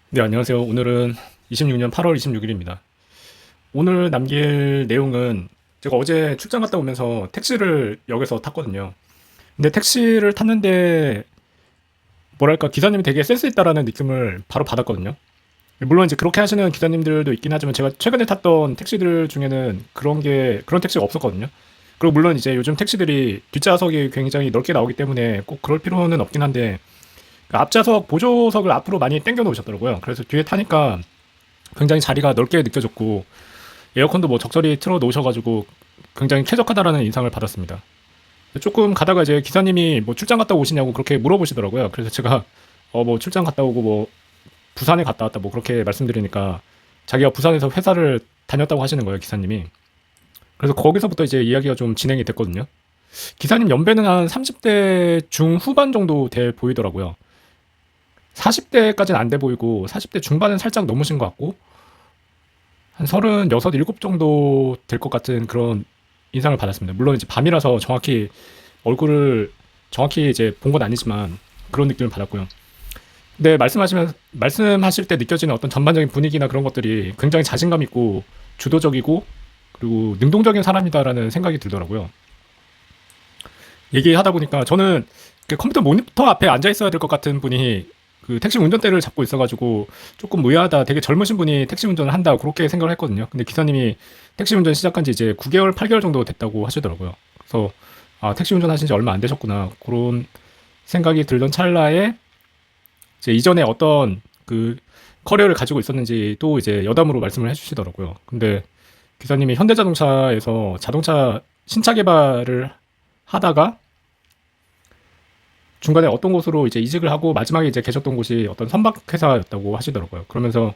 네, 안녕하세요. 오늘은 26년 8월 26일입니다. 오늘 남길 내용은 제가 어제 출장 갔다 오면서 택시를 역에서 탔거든요. 근데 택시를 탔는데 뭐랄까 기사님이 되게 센스 있다라는 느낌을 바로 받았거든요. 물론 이제 그렇게 하시는 기사님들도 있긴 하지만 제가 최근에 탔던 택시들 중에는 그런 택시가 없었거든요. 그리고 물론 이제 요즘 택시들이 뒷좌석이 굉장히 넓게 나오기 때문에 꼭 그럴 필요는 없긴 한데 그 앞좌석 보조석을 앞으로 많이 당겨 놓으셨더라고요. 그래서 뒤에 타니까 굉장히 자리가 넓게 느껴졌고 에어컨도 뭐 적절히 틀어 놓으셔가지고 굉장히 쾌적하다라는 인상을 받았습니다. 조금 가다가 이제 기사님이 뭐 출장 갔다 오시냐고 그렇게 물어보시더라고요. 그래서 제가 뭐 출장 갔다 오고 뭐 부산에 갔다 왔다 뭐 그렇게 말씀드리니까 자기가 부산에서 회사를 다녔다고 하시는 거예요, 기사님이. 그래서 거기서부터 이제 이야기가 좀 진행이 됐거든요. 기사님 연배는 한 30대 중후반 정도 돼 보이더라고요. 40대까지는 안 돼 보이고 40대 중반은 살짝 넘으신 것 같고 한 36, 7 정도 될 것 같은 그런 인상을 받았습니다. 물론 이제 밤이라서 정확히 얼굴을 정확히 이제 본 건 아니지만 그런 느낌을 받았고요. 근데 말씀하실 때 느껴지는 어떤 전반적인 분위기나 그런 것들이 굉장히 자신감 있고 주도적이고 그리고 능동적인 사람이다라는 생각이 들더라고요. 얘기하다 보니까 저는 그 컴퓨터 모니터 앞에 앉아 있어야 될 것 같은 분이 그 택시 운전대를 잡고 있어가지고 조금 의아하다. 되게 젊으신 분이 택시 운전을 한다. 그렇게 생각을 했거든요. 근데 기사님이 택시 운전 시작한 지 이제 9개월, 8개월 정도 됐다고 하시더라고요. 그래서 아, 택시 운전 하신 지 얼마 안 되셨구나. 그런 생각이 들던 찰나에 이제 이전에 어떤 그 커리어를 가지고 있었는지 또 이제 여담으로 말씀을 해주시더라고요. 근데 기사님이 현대자동차에서 자동차 신차 개발을 하다가 중간에 어떤 곳으로 이제 이직을 하고 마지막에 이제 계셨던 곳이 어떤 선박 회사였다고 하시더라고요. 그러면서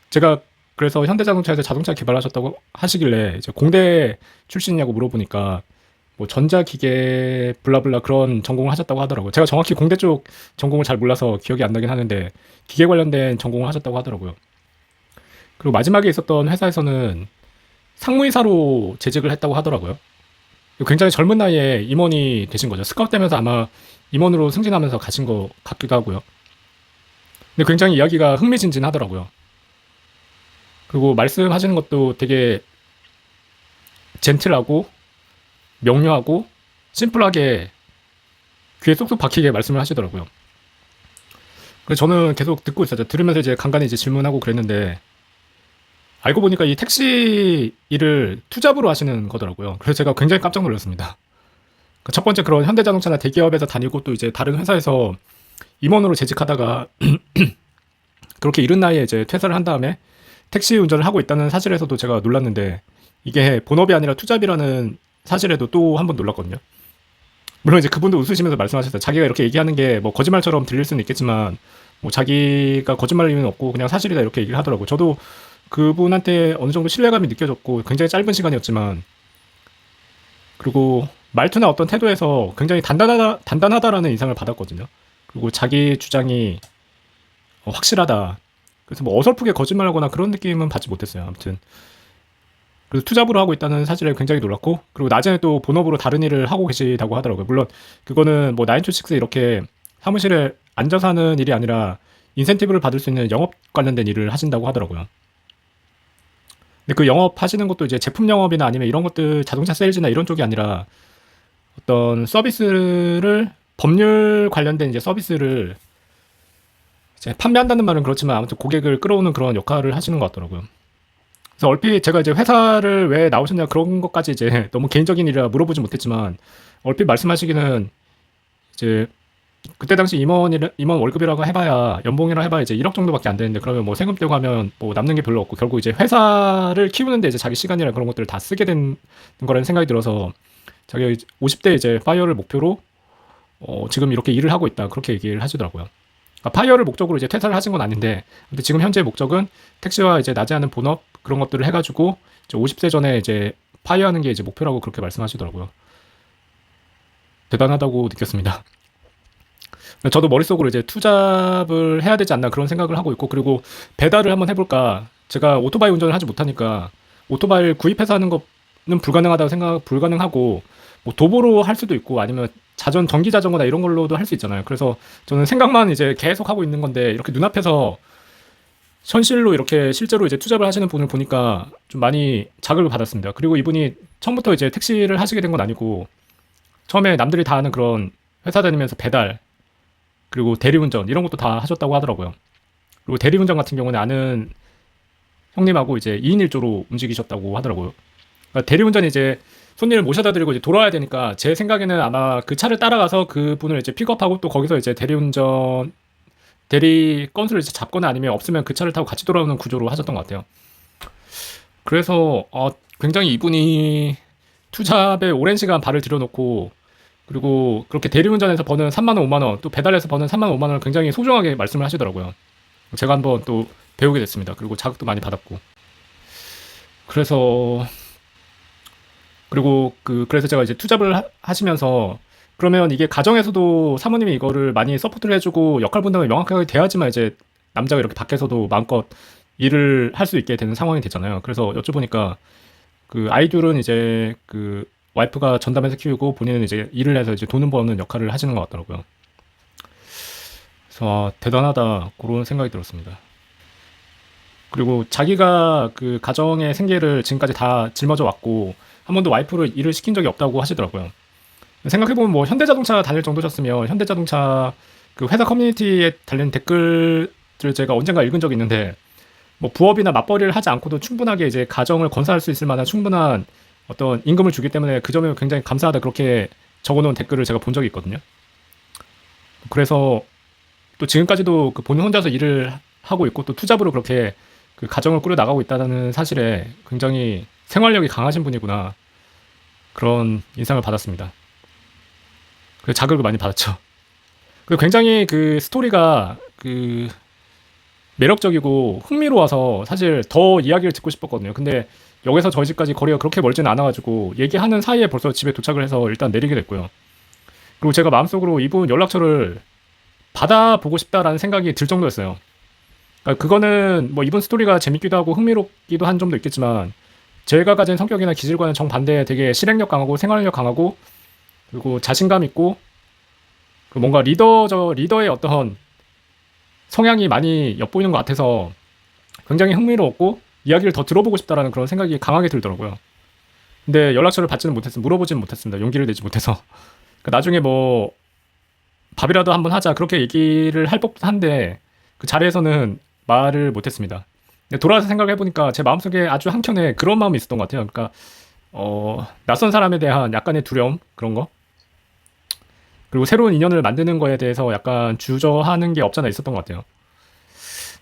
제가 그래서 현대자동차에서 자동차 개발하셨다고 하시길래 이제 공대 출신이냐고 물어보니까 뭐 전자기계 블라블라 그런 전공을 하셨다고 하더라고요. 제가 정확히 공대 쪽 전공을 잘 몰라서 기억이 안 나긴 하는데 기계 관련된 전공을 하셨다고 하더라고요. 그리고 마지막에 있었던 회사에서는 상무이사로 재직을 했다고 하더라고요. 굉장히 젊은 나이에 임원이 되신 거죠. 스카우트 되면서 아마 임원으로 승진하면서 가신 것 같기도 하고요. 근데 굉장히 이야기가 흥미진진하더라고요. 그리고 말씀하시는 것도 되게 젠틀하고 명료하고 심플하게 귀에 쏙쏙 박히게 말씀을 하시더라고요. 그래서 저는 계속 듣고 있었죠. 들으면서 이제 간간히 이제 질문하고 그랬는데 알고 보니까 이 택시 일을 투잡으로 하시는 거더라고요. 그래서 제가 굉장히 깜짝 놀랐습니다. 첫 번째 그런 현대자동차나 대기업에서 다니고 또 이제 다른 회사에서 임원으로 재직하다가 그렇게 이른 나이에 이제 퇴사를 한 다음에 택시 운전을 하고 있다는 사실에서도 제가 놀랐는데 이게 본업이 아니라 투잡이라는 사실에도 또 한 번 놀랐거든요. 물론 이제 그분도 웃으시면서 말씀하셨어요. 자기가 이렇게 얘기하는 게 뭐 거짓말처럼 들릴 수는 있겠지만 뭐 자기가 거짓말일 이유는 없고 그냥 사실이다 이렇게 얘기를 하더라고요. 저도 그분한테 어느 정도 신뢰감이 느껴졌고 굉장히 짧은 시간이었지만 그리고 말투나 어떤 태도에서 굉장히 단단하다라는 인상을 받았거든요. 그리고 자기 주장이 확실하다. 그래서 뭐 어설프게 거짓말하거나 그런 느낌은 받지 못했어요. 아무튼 그래서 투잡으로 하고 있다는 사실에 굉장히 놀랐고 그리고 낮에는 또 본업으로 다른 일을 하고 계시다고 하더라고요. 물론 그거는 뭐 9to6 이렇게 사무실에 앉아서 하는 일이 아니라 인센티브를 받을 수 있는 영업 관련된 일을 하신다고 하더라고요. 근데 그 영업 하시는 것도 이제 제품 영업이나 아니면 이런 것들 자동차 세일즈나 이런 쪽이 아니라 어떤 서비스를 법률 관련된 이제 서비스를 이제 판매한다는 말은 그렇지만 아무튼 고객을 끌어오는 그런 역할을 하시는 것 같더라고요. 그래서 얼핏 제가 이제 회사를 왜 나오셨냐 그런 것까지 이제 너무 개인적인 일이라 물어보지 못했지만 얼핏 말씀하시기는 이제 그때 당시 임원 월급이라고 해봐야 연봉이라고 해봐야 이제 1억 정도밖에 안 되는데 그러면 뭐 세금 떼고 하면 뭐 남는 게 별로 없고 결국 이제 회사를 키우는데 이제 자기 시간이랑 그런 것들을 다 쓰게 된 거라는 생각이 들어서 자기가 50대 이제 파이어를 목표로 지금 이렇게 일을 하고 있다 그렇게 얘기를 하시더라고요. 그러니까 파이어를 목적으로 이제 퇴사를 하신 건 아닌데 근데 지금 현재 목적은 택시와 이제 낮에 하는 본업 그런 것들을 해가지고 이제 50세 전에 이제 파이어하는 게 이제 목표라고 그렇게 말씀하시더라고요. 대단하다고 느꼈습니다. 저도 머릿속으로 이제 투잡을 해야 되지 않나 그런 생각을 하고 있고 그리고 배달을 한번 해볼까. 제가 오토바이 운전을 하지 못하니까 오토바이를 구입해서 하는 거는 불가능하다고 생각 불가능하고 뭐 도보로 할 수도 있고 아니면 전기 자전거나 이런 걸로도 할 수 있잖아요. 그래서 저는 생각만 이제 계속 하고 있는 건데 이렇게 눈앞에서 현실로 이렇게 실제로 이제 투잡을 하시는 분을 보니까 좀 많이 자극을 받았습니다. 그리고 이분이 처음부터 이제 택시를 하시게 된 건 아니고 처음에 남들이 다 하는 그런 회사 다니면서 배달 그리고 대리운전 이런 것도 다 하셨다고 하더라고요. 그리고 대리운전 같은 경우는 아는 형님하고 이제 2인 1조로 움직이셨다고 하더라고요. 그러니까 대리운전이 이제 손님을 모셔다 드리고 이제 돌아와야 되니까 제 생각에는 아마 그 차를 따라가서 그분을 이제 픽업하고 또 거기서 이제 대리 건수를 이제 잡거나 아니면 없으면 그 차를 타고 같이 돌아오는 구조로 하셨던 것 같아요. 그래서 굉장히 이분이 투잡에 오랜 시간 발을 들여놓고 그리고 그렇게 대리운전에서 버는 3만 원, 5만 원, 또 배달에서 버는 3만 원, 5만 원을 굉장히 소중하게 말씀을 하시더라고요. 제가 한번 또 배우게 됐습니다. 그리고 자극도 많이 받았고. 그래서 그래서 제가 이제 투잡을 하시면서 그러면 이게 가정에서도 사모님이 이거를 많이 서포트를 해주고 역할 분담이 명확하게 돼야지만 이제 남자가 이렇게 밖에서도 마음껏 일을 할 수 있게 되는 상황이 됐잖아요. 그래서 여쭤보니까 그 아이들은 이제 그 와이프가 전담해서 키우고 본인은 이제 일을 해서 이제 돈을 버는 역할을 하시는 것 같더라고요. 그래서 대단하다 그런 생각이 들었습니다. 그리고 자기가 그 가정의 생계를 지금까지 다 짊어져 왔고 한 번도 와이프를 일을 시킨 적이 없다고 하시더라고요. 생각해보면 뭐 현대자동차 다닐 정도셨으면 현대자동차 그 회사 커뮤니티에 달린 댓글들 제가 언젠가 읽은 적이 있는데 뭐 부업이나 맞벌이를 하지 않고도 충분하게 이제 가정을 건설할 수 있을 만한 충분한 어떤 임금을 주기 때문에 그 점에 굉장히 감사하다 그렇게 적어놓은 댓글을 제가 본 적이 있거든요. 그래서 또 지금까지도 그 본인 혼자서 일을 하고 있고 또 투잡으로 그렇게 그 가정을 꾸려 나가고 있다는 사실에 굉장히 생활력이 강하신 분이구나 그런 인상을 받았습니다. 그래서 자극을 많이 받았죠. 그리고 굉장히 그 스토리가 그 매력적이고 흥미로워서 사실 더 이야기를 듣고 싶었거든요. 근데 여기서 저희 집까지 거리가 그렇게 멀지는 않아가지고 얘기하는 사이에 벌써 집에 도착을 해서 일단 내리게 됐고요. 그리고 제가 마음속으로 이분 연락처를 받아보고 싶다라는 생각이 들 정도였어요. 그러니까 그거는 뭐 이분 스토리가 재밌기도 하고 흥미롭기도 한 점도 있겠지만 제가 가진 성격이나 기질과는 정반대에 되게 실행력 강하고 생활력 강하고 그리고 자신감 있고 뭔가 리더의 어떤 성향이 많이 엿보이는 것 같아서 굉장히 흥미로웠고 이야기를 더 들어보고 싶다라는 그런 생각이 강하게 들더라고요. 근데 연락처를 받지는 못했습니다. 물어보지는 못했습니다. 용기를 내지 못해서. 그러니까 나중에 뭐 밥이라도 한번 하자 그렇게 얘기를 할 법도 한데 그 자리에서는 말을 못했습니다. 근데 돌아와서 생각을 해보니까 제 마음속에 아주 한켠에 그런 마음이 있었던 것 같아요. 그러니까 낯선 사람에 대한 약간의 두려움 그런 거 그리고 새로운 인연을 만드는 거에 대해서 약간 주저하는 게 없잖아 있었던 것 같아요.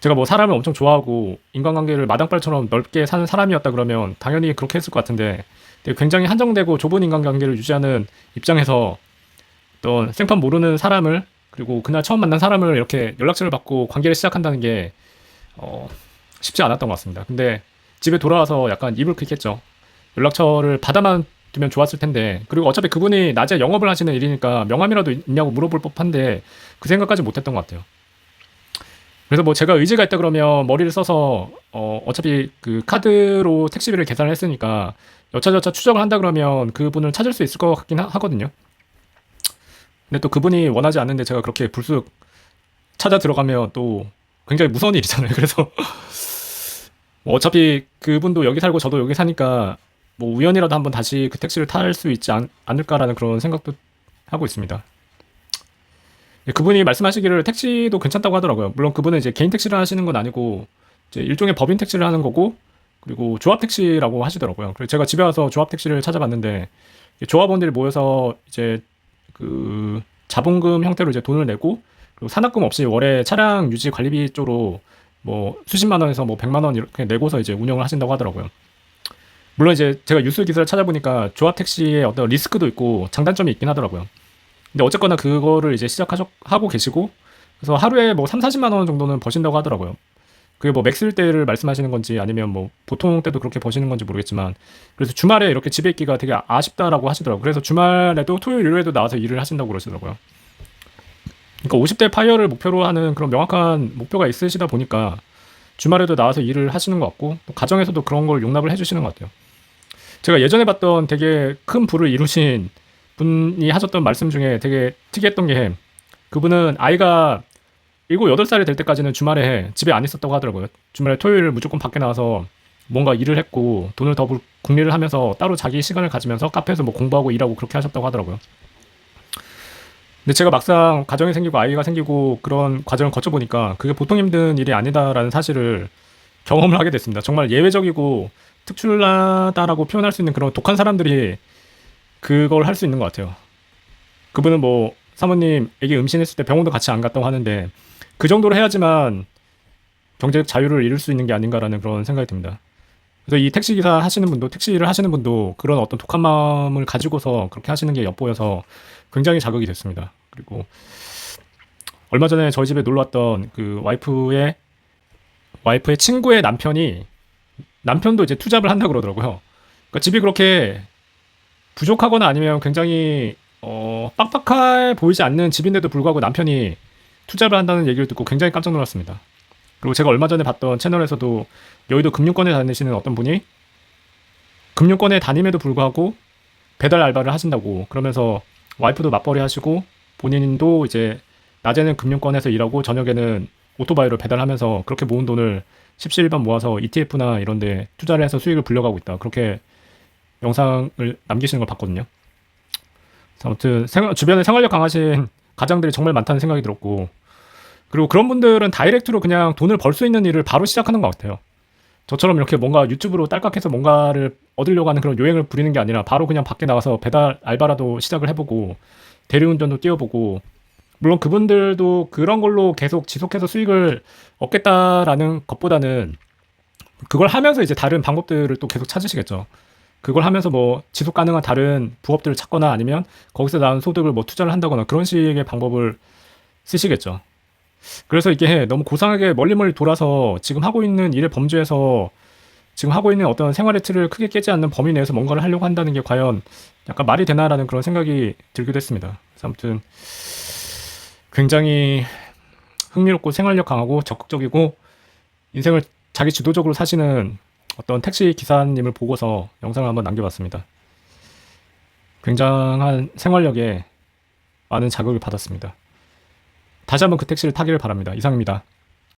제가 뭐 사람을 엄청 좋아하고 인간관계를 마당발처럼 넓게 사는 사람이었다 그러면 당연히 그렇게 했을 것 같은데 굉장히 한정되고 좁은 인간관계를 유지하는 입장에서 어떤 생판 모르는 사람을 그리고 그날 처음 만난 사람을 이렇게 연락처를 받고 관계를 시작한다는 게 쉽지 않았던 것 같습니다. 근데 집에 돌아와서 약간 이불 긁겠죠. 연락처를 받아만 두면 좋았을 텐데 그리고 어차피 그분이 낮에 영업을 하시는 일이니까 명함이라도 있냐고 물어볼 법한데 그 생각까지 못했던 것 같아요. 그래서 뭐 제가 의지가 있다 그러면 머리를 써서 어차피 그 카드로 택시비를 계산을 했으니까 여차저차 추적을 한다 그러면 그분을 찾을 수 있을 것 같긴 하거든요. 근데 또 그분이 원하지 않는데 제가 그렇게 불쑥 찾아 들어가면 또 굉장히 무서운 일이잖아요. 그래서 뭐 어차피 그분도 여기 살고 저도 여기 사니까 뭐 우연이라도 한번 다시 그 택시를 탈 수 있지 않을까라는 그런 생각도 하고 있습니다. 그분이 말씀하시기를 택시도 괜찮다고 하더라고요. 물론 그분은 이제 개인 택시를 하시는 건 아니고 이제 일종의 법인 택시를 하는 거고 그리고 조합 택시라고 하시더라고요. 그래서 제가 집에 와서 조합 택시를 찾아봤는데 조합원들이 모여서 이제 그 자본금 형태로 이제 돈을 내고 그리고 산업금 없이 월에 차량 유지 관리비 쪽으로 뭐 수십만 원에서 뭐 100만 원 이렇게 내고서 이제 운영을 하신다고 하더라고요. 물론 이제 제가 뉴스 기사를 찾아보니까 조합 택시의 어떤 리스크도 있고 장단점이 있긴 하더라고요. 근데 어쨌거나 그거를 이제 하고 계시고 그래서 하루에 뭐 3, 40만 원 정도는 버신다고 하더라고요. 그게 뭐 맥스일 때를 말씀하시는 건지 아니면 뭐 보통 때도 그렇게 버시는 건지 모르겠지만 그래서 주말에 이렇게 집에 있기가 되게 아쉽다라고 하시더라고요. 그래서 주말에도 토요일 일요일에도 나와서 일을 하신다고 그러시더라고요. 그러니까 50대 파이어를 목표로 하는 그런 명확한 목표가 있으시다 보니까 주말에도 나와서 일을 하시는 것 같고 또 가정에서도 그런 걸 용납을 해주시는 것 같아요. 제가 예전에 봤던 되게 큰 부를 이루신 분이 하셨던 말씀 중에 되게 특이했던 게 그분은 아이가 7, 8살이 될 때까지는 주말에 집에 안 있었다고 하더라고요. 주말에 토요일 무조건 밖에 나와서 뭔가 일을 했고 돈을 더 궁리를 하면서 따로 자기 시간을 가지면서 카페에서 뭐 공부하고 일하고 그렇게 하셨다고 하더라고요. 근데 제가 막상 가정이 생기고 아이가 생기고 그런 과정을 거쳐보니까 그게 보통 힘든 일이 아니다라는 사실을 경험을 하게 됐습니다. 정말 예외적이고 특출나다라고 표현할 수 있는 그런 독한 사람들이 그걸 할 수 있는 것 같아요. 그분은 뭐 사모님 애기 임신했을 때 병원도 같이 안 갔다고 하는데 그 정도로 해야지만 경제적 자유를 이룰 수 있는 게 아닌가라는 그런 생각이 듭니다. 그래서 이 택시기사 하시는 분도 택시 일을 하시는 분도 그런 어떤 독한 마음을 가지고서 그렇게 하시는 게 엿보여서 굉장히 자극이 됐습니다. 그리고 얼마 전에 저희 집에 놀러 왔던 그 와이프의 친구의 남편도 이제 투잡을 한다 그러더라고요. 그러니까 집이 그렇게 부족하거나 아니면 굉장히 빡빡해 보이지 않는 집인데도 불구하고 남편이 투자를 한다는 얘기를 듣고 굉장히 깜짝 놀랐습니다. 그리고 제가 얼마 전에 봤던 채널에서도 여의도 금융권에 다니시는 어떤 분이 금융권에 다님에도 불구하고 배달 알바를 하신다고 그러면서 와이프도 맞벌이 하시고 본인도 이제 낮에는 금융권에서 일하고 저녁에는 오토바이로 배달하면서 그렇게 모은 돈을 십시일반 모아서 ETF나 이런 데 투자를 해서 수익을 불려가고 있다. 그렇게 영상을 남기시는 걸 봤거든요. 아무튼 주변에 생활력 강하신 가장들이 정말 많다는 생각이 들었고 그리고 그런 분들은 다이렉트로 그냥 돈을 벌 수 있는 일을 바로 시작하는 것 같아요. 저처럼 이렇게 뭔가 유튜브로 딸깍해서 뭔가를 얻으려고 하는 그런 요행을 부리는 게 아니라 바로 그냥 밖에 나가서 배달 알바라도 시작을 해보고 대리운전도 뛰어보고 물론 그분들도 그런 걸로 계속 지속해서 수익을 얻겠다라는 것보다는 그걸 하면서 이제 다른 방법들을 또 계속 찾으시겠죠. 그걸 하면서 뭐 지속 가능한 다른 부업들을 찾거나 아니면 거기서 나온 소득을 뭐 투자를 한다거나 그런 식의 방법을 쓰시겠죠. 그래서 이게 너무 고상하게 멀리 돌아서 지금 하고 있는 일의 범주에서 지금 하고 있는 어떤 생활의 틀을 크게 깨지 않는 범위 내에서 뭔가를 하려고 한다는 게 과연 약간 말이 되나라는 그런 생각이 들기도 했습니다. 그래서 아무튼 굉장히 흥미롭고 생활력 강하고 적극적이고 인생을 자기 주도적으로 사시는 어떤 택시 기사님을 보고서 영상을 한번 남겨봤습니다. 굉장한 생활력에 많은 자극을 받았습니다. 다시 한번 그 택시를 타기를 바랍니다. 이상입니다.